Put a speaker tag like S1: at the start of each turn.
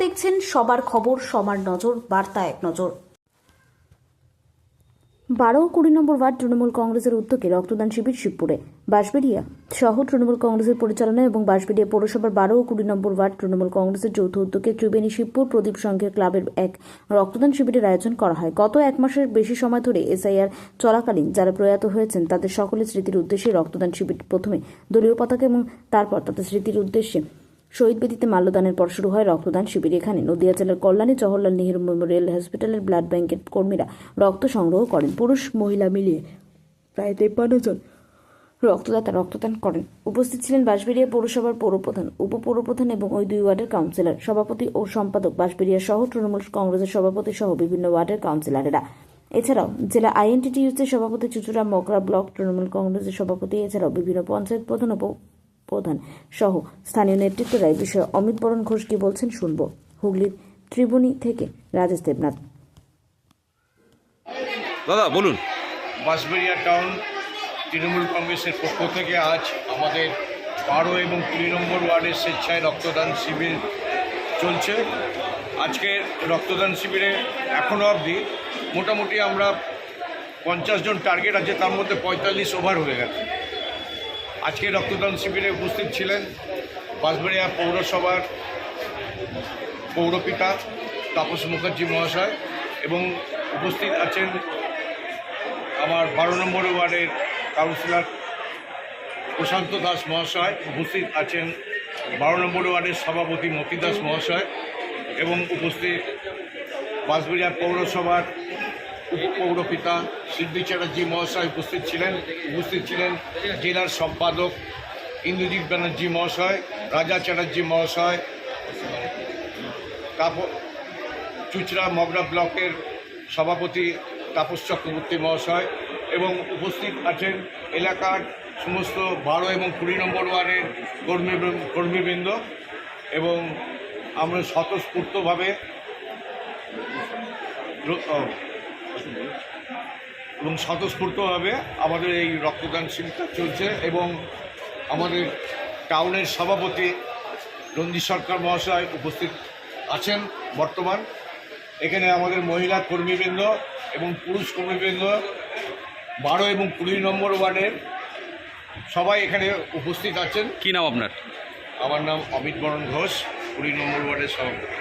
S1: দেখছেন সবার খবর, সবার নজর, বার্তা এক নজর। 12 ও 20 নম্বর ওয়ার্ড তৃণমূল কংগ্রেসের উদ্যোগে রক্তদান শিবির শিবপুরে। বাঁশবেড়িয়া শহর তৃণমূল কংগ্রেসের পরিচালনায় এবং বাঁশবেড়িয়া পৌরসভার 12 ও 20 নম্বর ওয়ার্ড তৃণমূল কংগ্রেসের যৌথ উদ্যোগে ত্রিবেণী শিবপুর প্রদীপ সংঘের ক্লাবের এক রক্তদান শিবিরের আয়োজন করা হয়। গত এক মাসের বেশি সময় ধরে এসআইআর চলাকালীন যারা প্রয়াত হয়েছেন তাদের সকলের স্মৃতির উদ্দেশ্যে রক্তদান শিবির প্রথমে দলীয় পতাকা এবং তারপর তাদের স্মৃতির উদ্দেশ্যে শহীদ বেদিতে মাল্যদানের পর শুরু হয় রক্তদান শিবির। এখানে নদিয়া জেলার কল্যাণী জওহরলাল নেহেরু মেমোরিয়াল হসপিটালের ব্লাড ব্যাংকের কর্মীরা রক্ত সংগ্রহ করেন। পুরুষ মহিলা মিলিয়ে প্রায় 53 জন রক্তদাতা রক্তদান করেন। উপস্থিত ছিলেন বাঁশবেড়িয়া পৌরসভার পৌরপ্রধান, উপপৌরপ্রধান এবং ওই দুই ওয়ার্ডের কাউন্সিলর, সভাপতি ও সম্পাদক, বাঁশবেড়িয়া শহর তৃণমূল কংগ্রেসের সভাপতি সহ বিভিন্ন ওয়ার্ডের কাউন্সিলরেরা। এছাড়াও জেলা আইএনটিটিইউসির সভাপতি চুচুড়া মগরা ব্লক তৃণমূল কংগ্রেসের সভাপতি, এছাড়াও বিভিন্ন পঞ্চায়েত প্রধান ও প্রধান সহ স্থানীয় নেতৃত্বরা এই বিষয়ে অমিত বরণ ঘোষ কি বলছেন শুনব। হুগলির ত্রিবেণী থেকে রাজেশ দেবনাথ।
S2: দাদা বলুন।
S3: বাঁশবেড়িয়া টাউন তৃণমূল কংগ্রেসের পক্ষ থেকে আজ আমাদের 12 এবং 20 নম্বর ওয়ার্ডের স্বেচ্ছায় রক্তদান শিবির চলছে। আজকে রক্তদান শিবিরে এখনও অবধি মোটামুটি আমরা 50 জন টার্গেট আছে, তার মধ্যে 45 ওভার হয়ে গেছে। আজকে রক্তদান শিবিরে উপস্থিত ছিলেন বাঁশবেড়িয়া পৌরসভার পৌরপিতা তাপস মুখার্জি মহাশয় এবং উপস্থিত আছেন আমার 12 নম্বর ওয়ার্ডের কাউন্সিলর প্রশান্ত দাস মহাশয়, উপস্থিত আছেন 12 নম্বর ওয়ার্ডের সভাপতি মতি দাস মহাশয় এবং উপস্থিত বাঁশবেড়িয়া পৌরসভার উপপৌরপিতা সিদ্ধি চ্যাটার্জি মহাশয় উপস্থিত ছিলেন জেলার সম্পাদক ইন্দ্রজিৎ ব্যানার্জি মহাশয়, রাজা চ্যাটার্জি মহাশয়, চুচড়া মগরা ব্লকের সভাপতি তাপস চক্রবর্তী মহাশয় এবং উপস্থিত আছেন এলাকার সমস্ত 12 এবং 20 নম্বর ওয়ার্ডের কর্মীবৃন্দ এবং আমরা স্বতঃস্ফূর্তভাবে আমাদের এই রক্তদান শিবিরটা চলছে এবং আমাদের টাউনের সভাপতি রঞ্জিত সরকার মহাশয় উপস্থিত আছেন বর্তমান। এখানে আমাদের মহিলা কর্মীবৃন্দ এবং পুরুষ কর্মীবৃন্দ 12 এবং 20 নম্বর ওয়ার্ডের সবাই এখানে উপস্থিত আছেন।
S2: কি নাম আপনার?
S3: আমার নাম অমিত বরণ ঘোষ, 20 নম্বর ওয়ার্ডের সভাপতি।